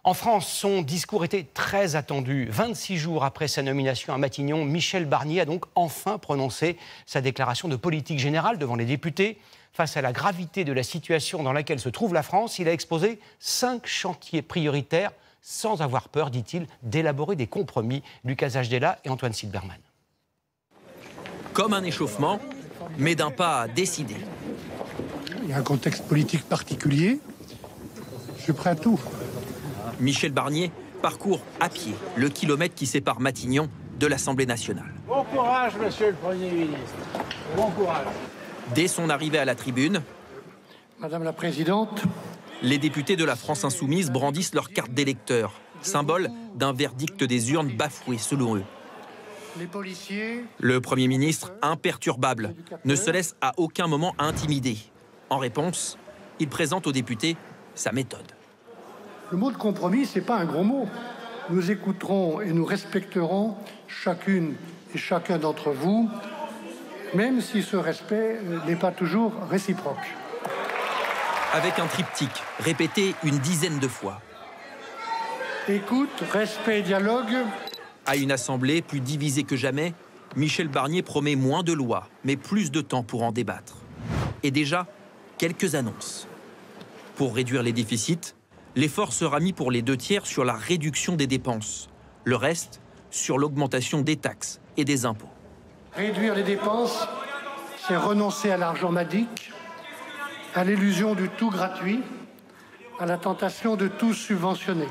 En France, son discours était très attendu. 26 jours après sa nomination à Matignon, Michel Barnier a donc enfin prononcé sa déclaration de politique générale devant les députés. Face à la gravité de la situation dans laquelle se trouve la France, il a exposé 5 chantiers prioritaires sans avoir peur, dit-il, d'élaborer des compromis. Lucas Ajdela et Antoine Silberman. Comme un échauffement, mais d'un pas décidé. Il y a un contexte politique particulier. Je suis prêt à tout. Michel Barnier parcourt à pied le kilomètre qui sépare Matignon de l'Assemblée nationale. Bon courage, monsieur le Premier ministre. Bon courage. Dès son arrivée à la tribune, Madame la Présidente, les députés de la France Insoumise brandissent leur carte d'électeur, symbole d'un verdict des urnes bafoué selon eux. les policiers... Le Premier ministre, imperturbable, ne se laisse à aucun moment intimider. En réponse, il présente aux députés sa méthode. Le mot de compromis, ce n'est pas un gros mot. Nous écouterons et nous respecterons chacune et chacun d'entre vous, même si ce respect n'est pas toujours réciproque. Avec un triptyque répété une dizaine de fois. Écoute, respect, dialogue. À une assemblée plus divisée que jamais, Michel Barnier promet moins de lois, mais plus de temps pour en débattre. Et déjà, quelques annonces. Pour réduire les déficits, l'effort sera mis pour les 2/3 sur la réduction des dépenses. Le reste, sur l'augmentation des taxes et des impôts. Réduire les dépenses, c'est renoncer à l'argent madique, à l'illusion du tout gratuit, à la tentation de tout subventionner.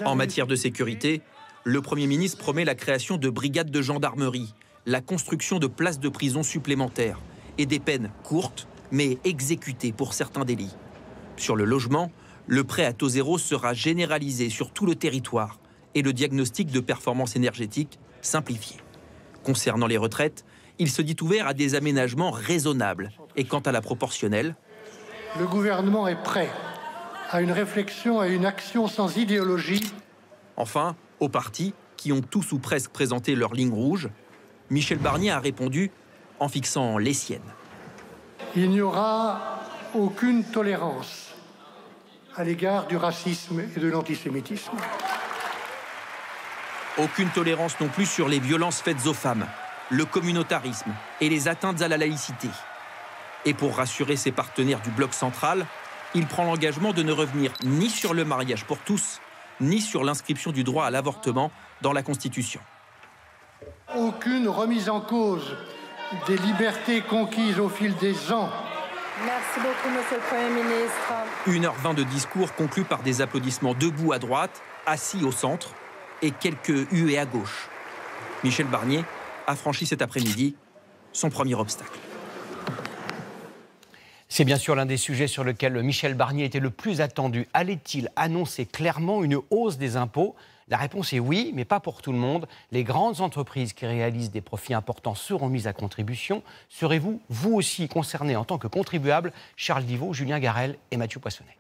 En matière de sécurité, le Premier ministre promet la création de brigades de gendarmerie, la construction de places de prison supplémentaires et des peines courtes, mais exécutées pour certains délits. Sur le logement, le prêt à taux zéro sera généralisé sur tout le territoire et le diagnostic de performance énergétique simplifié. Concernant les retraites, il se dit ouvert à des aménagements raisonnables. Et quant à la proportionnelle, le gouvernement est prêt à une réflexion et une action sans idéologie. Enfin, aux partis qui ont tous ou presque présenté leur ligne rouge, Michel Barnier a répondu en fixant les siennes. Il n'y aura aucune tolérance à l'égard du racisme et de l'antisémitisme. Aucune tolérance non plus sur les violences faites aux femmes, le communautarisme et les atteintes à la laïcité. Et pour rassurer ses partenaires du bloc central, il prend l'engagement de ne revenir ni sur le mariage pour tous, ni sur l'inscription du droit à l'avortement dans la Constitution. Aucune remise en cause des libertés conquises au fil des ans. Merci beaucoup, monsieur le Premier ministre. 1h20 de discours conclus par des applaudissements debout à droite, assis au centre et quelques huées à gauche. Michel Barnier a franchi cet après-midi son premier obstacle. C'est bien sûr l'un des sujets sur lequel Michel Barnier était le plus attendu. Allait-il annoncer clairement une hausse des impôts ? La réponse est oui, mais pas pour tout le monde. Les grandes entreprises qui réalisent des profits importants seront mises à contribution. Serez-vous, vous aussi, concerné en tant que contribuable ? Charles Divot, Julien Garel et Mathieu Poissonnet.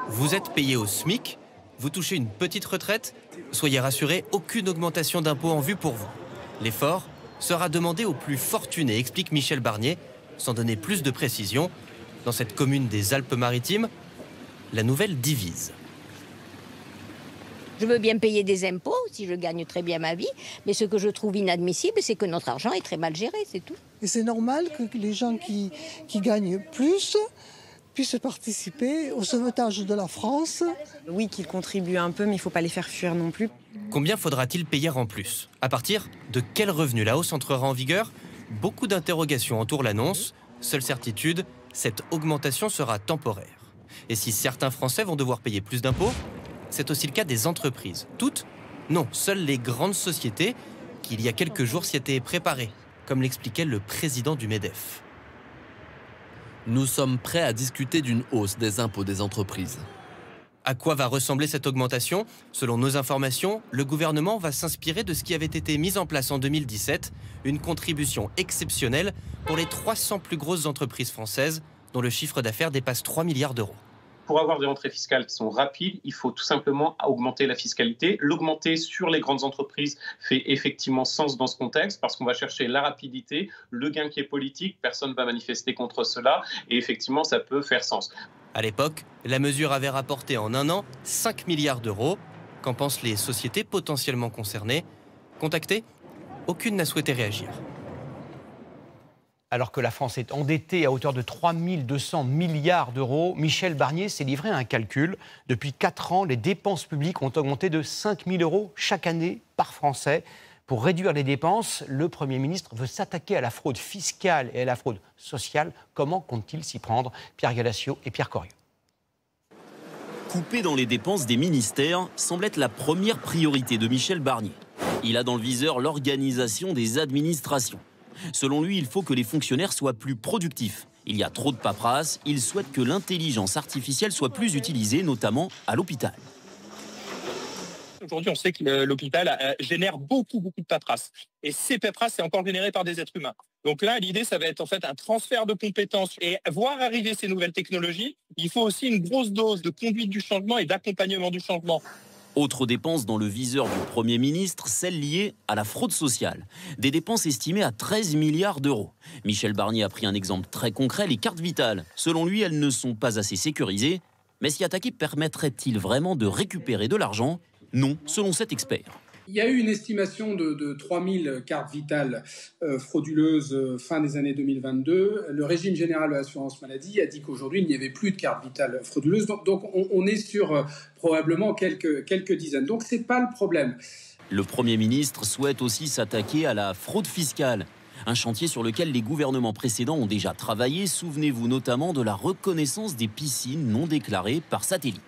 Vous êtes payé au SMIC, vous touchez une petite retraite. Soyez rassurés, aucune augmentation d'impôts en vue pour vous. L'effort sera demandé aux plus fortunés, explique Michel Barnier. Sans donner plus de précision, dans cette commune des Alpes-Maritimes, la nouvelle divise. Je veux bien payer des impôts si je gagne très bien ma vie, mais ce que je trouve inadmissible, c'est que notre argent est très mal géré, c'est tout. Et c'est normal que les gens qui gagnent plus puissent participer au sauvetage de la France. Oui, qu'ils contribuent un peu, mais il ne faut pas les faire fuir non plus. Combien faudra-t-il payer en plus ? À partir de quel revenu la hausse entrera en vigueur ? Beaucoup d'interrogations entourent l'annonce. Seule certitude, cette augmentation sera temporaire. Et si certains Français vont devoir payer plus d'impôts, c'est aussi le cas des entreprises. Toutes ? Non, seules les grandes sociétés qui, il y a quelques jours, s'y étaient préparées, comme l'expliquait le président du MEDEF. Nous sommes prêts à discuter d'une hausse des impôts des entreprises. À quoi va ressembler cette augmentation ? Selon nos informations, le gouvernement va s'inspirer de ce qui avait été mis en place en 2017, une contribution exceptionnelle pour les 300 plus grosses entreprises françaises, dont le chiffre d'affaires dépasse 3 milliards d'euros. pour avoir des rentrées fiscales qui sont rapides, il faut tout simplement augmenter la fiscalité. L'augmenter sur les grandes entreprises fait effectivement sens dans ce contexte parce qu'on va chercher la rapidité, le gain qui est politique, personne ne va manifester contre cela et effectivement ça peut faire sens. À l'époque, la mesure avait rapporté en un an 5 milliards d'euros. Qu'en pensent les sociétés potentiellement concernées? Contactées, aucune n'a souhaité réagir. Alors que la France est endettée à hauteur de 3 200 milliards d'euros, Michel Barnier s'est livré à un calcul. Depuis 4 ans, les dépenses publiques ont augmenté de 5 000 euros chaque année par Français. Pour réduire les dépenses, le Premier ministre veut s'attaquer à la fraude fiscale et à la fraude sociale. Comment compte-t-il s'y prendre? Pierre Galassio et Pierre Corieux. Couper dans les dépenses des ministères semble être la première priorité de Michel Barnier. Il a dans le viseur l'organisation des administrations. Selon lui, il faut que les fonctionnaires soient plus productifs. Il y a trop de paperasse, il souhaite que l'intelligence artificielle soit plus utilisée, notamment à l'hôpital. Aujourd'hui, on sait que l'hôpital génère beaucoup de paperasse. Et ces paperasses, c'est encore généré par des êtres humains. Donc là, l'idée, ça va être en fait un transfert de compétences. Et voir arriver ces nouvelles technologies, il faut aussi une grosse dose de conduite du changement et d'accompagnement du changement. Autre dépense dans le viseur du Premier ministre, celle liée à la fraude sociale. Des dépenses estimées à 13 milliards d'euros. Michel Barnier a pris un exemple très concret, les cartes vitales. Selon lui, elles ne sont pas assez sécurisées. Mais s'y attaquer permettrait-il vraiment de récupérer de l'argent? Non, selon cet expert. Il y a eu une estimation de 3000 cartes vitales frauduleuses fin des années 2022. Le régime général de l'assurance maladie a dit qu'aujourd'hui, il n'y avait plus de cartes vitales frauduleuses. Donc on est sur probablement quelques dizaines. Donc ce n'est pas le problème. Le Premier ministre souhaite aussi s'attaquer à la fraude fiscale. Un chantier sur lequel les gouvernements précédents ont déjà travaillé. Souvenez-vous notamment de la reconnaissance des piscines non déclarées par satellite.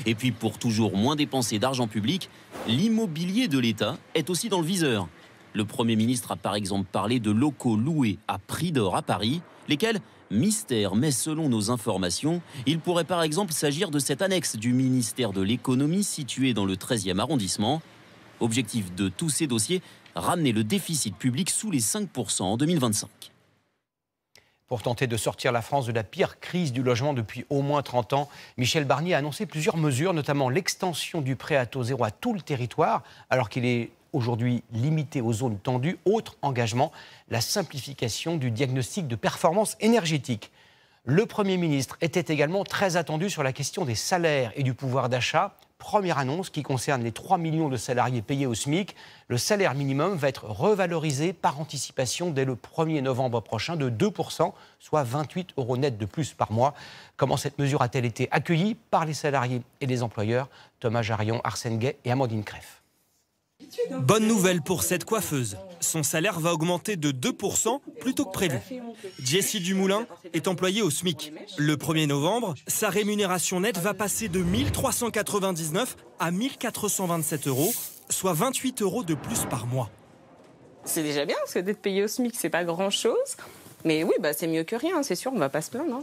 Et puis pour toujours moins dépenser d'argent public, l'immobilier de l'État est aussi dans le viseur. Le Premier ministre a par exemple parlé de locaux loués à prix d'or à Paris, lesquels, mystère, mais selon nos informations, il pourrait par exemple s'agir de cette annexe du ministère de l'économie située dans le 13e arrondissement. Objectif de tous ces dossiers, ramener le déficit public sous les 5% en 2025. Pour tenter de sortir la France de la pire crise du logement depuis au moins 30 ans, Michel Barnier a annoncé plusieurs mesures, notamment l'extension du prêt à taux zéro à tout le territoire, alors qu'il est aujourd'hui limité aux zones tendues. Autre engagement, la simplification du diagnostic de performance énergétique. Le Premier ministre était également très attendu sur la question des salaires et du pouvoir d'achat. Première annonce qui concerne les 3 millions de salariés payés au SMIC. Le salaire minimum va être revalorisé par anticipation dès le 1er novembre prochain de 2%, soit 28 € net de plus par mois. Comment cette mesure a-t-elle été accueillie par les salariés et les employeurs? Thomas Jarion, Arsène Gay et Amandine Creff. Bonne nouvelle pour cette coiffeuse. Son salaire va augmenter de 2% plutôt que prévu. Jessie Dumoulin est employée au SMIC. Le 1er novembre, sa rémunération nette va passer de 1 399 à 1 427 €, soit 28 € de plus par mois. C'est déjà bien, parce que d'être payé au SMIC, c'est pas grand-chose. Mais oui, c'est mieux que rien, c'est sûr, on va pas se plaindre.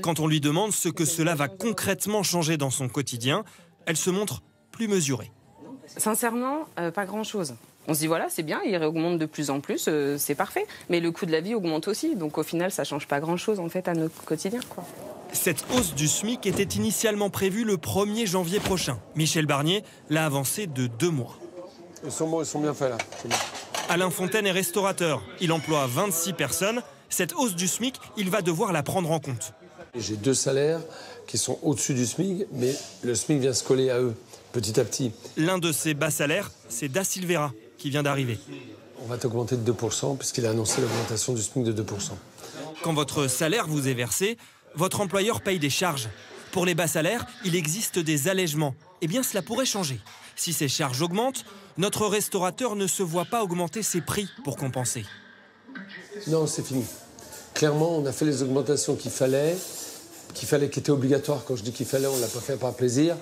Quand on lui demande ce que cela va concrètement changer dans son quotidien, elle se montre plus mesurée. Sincèrement, pas grand-chose. On se dit voilà, c'est bien, il augmente de plus en plus, c'est parfait. Mais le coût de la vie augmente aussi, donc au final, ça change pas grand-chose en fait à notre quotidien, quoi. Cette hausse du SMIC était initialement prévue le 1er janvier prochain. Michel Barnier l'a avancée de 2 mois. Ils sont bien faits là. Alain Fontaine est restaurateur. Il emploie 26 personnes. Cette hausse du SMIC, il va devoir la prendre en compte. J'ai 2 salaires qui sont au-dessus du SMIC, mais le SMIC vient se coller à eux. Petit à petit. L'un de ces bas salaires, c'est Da Silveira, qui vient d'arriver. On va t'augmenter de 2%, puisqu'il a annoncé l'augmentation du SMIC de 2%. Quand votre salaire vous est versé, votre employeur paye des charges. Pour les bas salaires, il existe des allègements. Eh bien, cela pourrait changer. Si ces charges augmentent, notre restaurateur ne se voit pas augmenter ses prix pour compenser. Non, c'est fini. Clairement, on a fait les augmentations qu'il fallait, qui étaient obligatoires. Quand je dis qu'il fallait, on ne l'a pas fait par plaisir.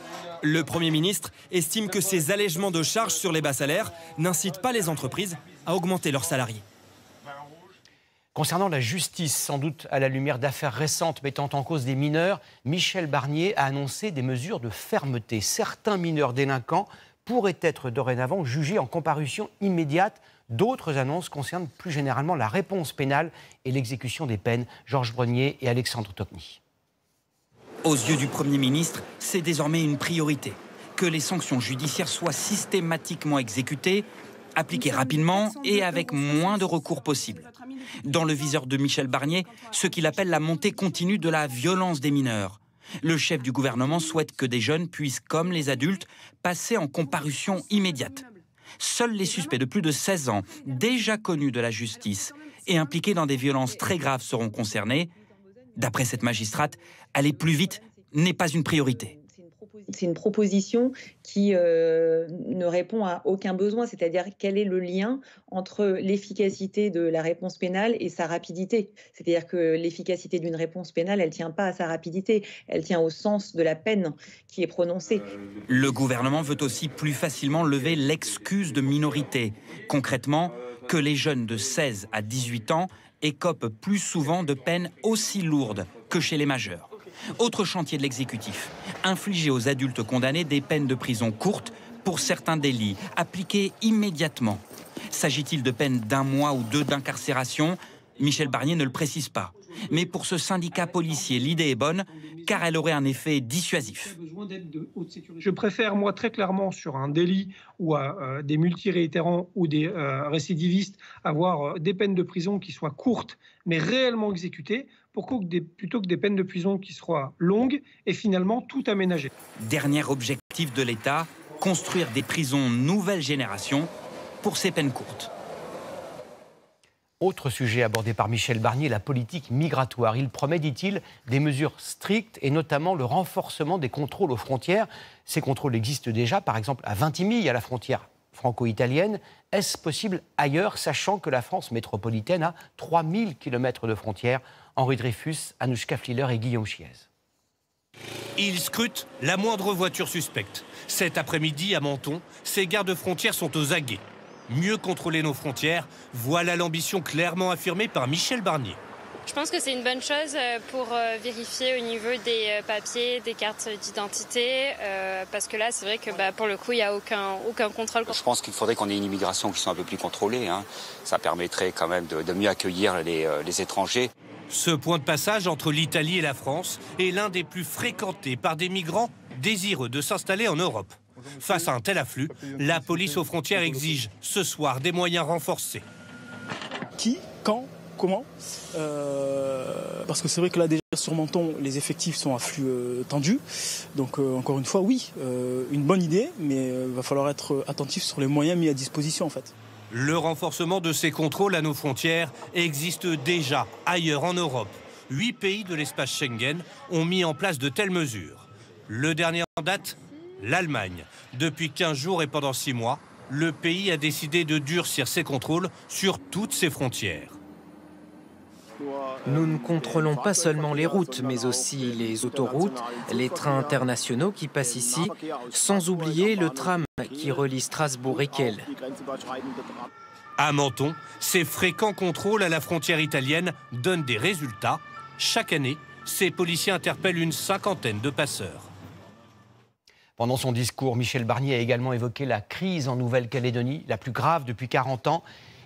Le Premier ministre estime que ces allègements de charges sur les bas salaires n'incitent pas les entreprises à augmenter leurs salariés. Concernant la justice, sans doute à la lumière d'affaires récentes mettant en cause des mineurs, Michel Barnier a annoncé des mesures de fermeté. Certains mineurs délinquants pourraient être dorénavant jugés en comparution immédiate. D'autres annonces concernent plus généralement la réponse pénale et l'exécution des peines. Georges Brenier et Alexandre Tocny. Aux yeux du Premier ministre, c'est désormais une priorité. Que les sanctions judiciaires soient systématiquement exécutées, appliquées rapidement et avec moins de recours possible. Dans le viseur de Michel Barnier, ce qu'il appelle la montée continue de la violence des mineurs. Le chef du gouvernement souhaite que des jeunes puissent, comme les adultes, passer en comparution immédiate. Seuls les suspects de plus de 16 ans, déjà connus de la justice et impliqués dans des violences très graves seront concernés. D'après cette magistrate, aller plus vite n'est pas une priorité. C'est une proposition qui ne répond à aucun besoin, c'est-à-dire quel est le lien entre l'efficacité de la réponse pénale et sa rapidité. C'est-à-dire que l'efficacité d'une réponse pénale, elle ne tient pas à sa rapidité, elle tient au sens de la peine qui est prononcée. Le gouvernement veut aussi plus facilement lever l'excuse de minorité. Concrètement, que les jeunes de 16 à 18 ans écopent plus souvent de peines aussi lourdes que chez les majeurs. Autre chantier de l'exécutif, infliger aux adultes condamnés des peines de prison courtes pour certains délits, appliquées immédiatement. S'agit-il de peines d'1 mois ou 2 d'incarcération? Michel Barnier ne le précise pas. Mais pour ce syndicat policier, l'idée est bonne, car elle aurait un effet dissuasif. Je préfère, moi, très clairement, sur un délit ou des multiréitérants ou des récidivistes, avoir des peines de prison qui soient courtes, mais réellement exécutées, plutôt que des peines de prison qui soient longues et finalement tout aménagées. Dernier objectif de l'État, construire des prisons nouvelle génération pour ces peines courtes. Autre sujet abordé par Michel Barnier, la politique migratoire. Il promet, dit-il, des mesures strictes et notamment le renforcement des contrôles aux frontières. Ces contrôles existent déjà, par exemple à Vintimille, à la frontière franco-italienne. Est-ce possible ailleurs, sachant que la France métropolitaine a 3000 km de frontières? Henri Dreyfus, Anouchka Fliller et Guillaume Chiez. Ils scrutent la moindre voiture suspecte. Cet après-midi, à Menton, ces gardes-frontières sont aux aguets. Mieux contrôler nos frontières, voilà l'ambition clairement affirmée par Michel Barnier. Je pense que c'est une bonne chose pour vérifier au niveau des papiers, des cartes d'identité, parce que là, c'est vrai que pour le coup, il n'y a aucun contrôle. Je pense qu'il faudrait qu'on ait une immigration qui soit un peu plus contrôlée. Ça permettrait quand même de mieux accueillir les étrangers. Ce point de passage entre l'Italie et la France est l'un des plus fréquentés par des migrants désireux de s'installer en Europe. Face à un tel afflux, la police aux frontières exige ce soir des moyens renforcés. Qui, quand, comment parce que c'est vrai que là déjà sur Menton, les effectifs sont à flux tendu. Donc encore une fois, oui, une bonne idée, mais il va falloir être attentif sur les moyens mis à disposition en fait. Le renforcement de ces contrôles à nos frontières existe déjà ailleurs en Europe. 8 pays de l'espace Schengen ont mis en place de telles mesures. Le dernier en date, l'Allemagne. Depuis 15 jours et pendant 6 mois, le pays a décidé de durcir ses contrôles sur toutes ses frontières. Nous ne contrôlons pas seulement les routes, mais aussi les autoroutes, les trains internationaux qui passent ici, sans oublier le tram qui relie Strasbourg et Kiel. À Menton, ces fréquents contrôles à la frontière italienne donnent des résultats. Chaque année, ces policiers interpellent une 50aine de passeurs. Pendant son discours, Michel Barnier a également évoqué la crise en Nouvelle-Calédonie, la plus grave depuis 40 ans.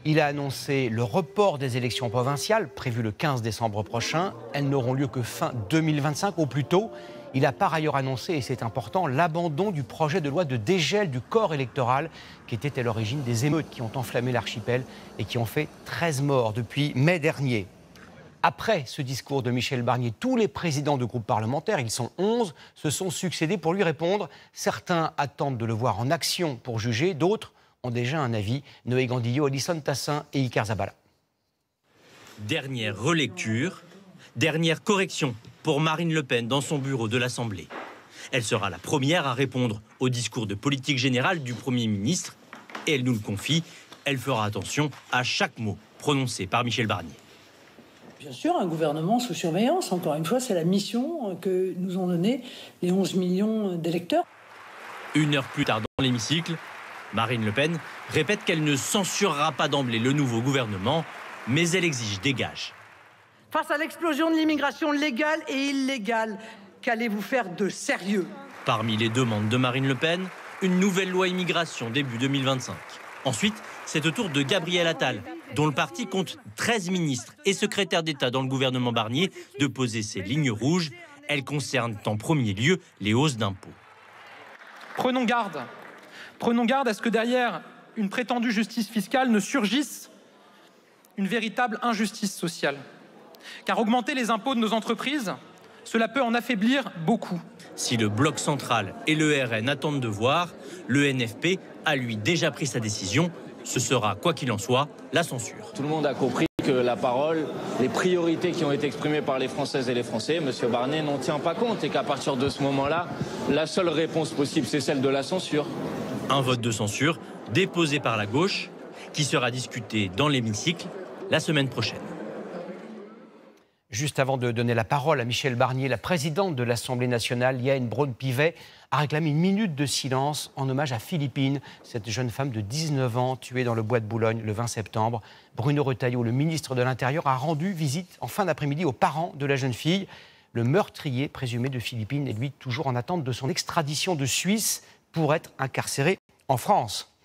Il a annoncé le report des élections provinciales, prévues le 15 décembre prochain. Elles n'auront lieu que fin 2025 au plus tôt. Il a par ailleurs annoncé, et c'est important, l'abandon du projet de loi de dégel du corps électoral qui était à l'origine des émeutes qui ont enflammé l'archipel et qui ont fait 13 morts depuis mai dernier. Après ce discours de Michel Barnier, tous les présidents de groupes parlementaires, ils sont 11, se sont succédés pour lui répondre. Certains attendent de le voir en action pour juger, d'autres ont déjà un avis. Noé Gandillo, Alison Tassin et Iker Zabala. Dernière relecture, dernière correction pour Marine Le Pen dans son bureau de l'Assemblée. Elle sera la première à répondre au discours de politique générale du Premier ministre. Et elle nous le confie, elle fera attention à chaque mot prononcé par Michel Barnier. Bien sûr, un gouvernement sous surveillance. Encore une fois, c'est la mission que nous ont donnée les 11 millions d'électeurs. 1 heure plus tard dans l'hémicycle, Marine Le Pen répète qu'elle ne censurera pas d'emblée le nouveau gouvernement, mais elle exige des gages. Face à l'explosion de l'immigration légale et illégale, qu'allez-vous faire de sérieux? Parmi les demandes de Marine Le Pen, une nouvelle loi immigration début 2025. Ensuite, c'est au tour de Gabriel Attal, dont le parti compte 13 ministres et secrétaires d'État dans le gouvernement Barnier, de poser ses lignes rouges. elles concernent en premier lieu les hausses d'impôts. Prenons garde à ce que derrière une prétendue justice fiscale ne surgisse une véritable injustice sociale. Car augmenter les impôts de nos entreprises, cela peut en affaiblir beaucoup. Si le Bloc central et le RN attendent de voir, le NFP a lui déjà pris sa décision. Ce sera, quoi qu'il en soit, la censure. Tout le monde a compris que la parole, les priorités qui ont été exprimées par les Françaises et les Français, M. Barnier n'en tient pas compte et qu'à partir de ce moment-là, la seule réponse possible, c'est celle de la censure. Un vote de censure déposé par la gauche qui sera discuté dans l'hémicycle la semaine prochaine. Juste avant de donner la parole à Michel Barnier, la présidente de l'Assemblée nationale, Yaël Braun-Pivet, a réclamé une minute de silence en hommage à Philippine, cette jeune femme de 19 ans tuée dans le bois de Boulogne le 20 septembre. Bruno Retailleau, le ministre de l'Intérieur, a rendu visite en fin d'après-midi aux parents de la jeune fille. Le meurtrier présumé de Philippine est lui toujours en attente de son extradition de Suisse pour être incarcéré en France.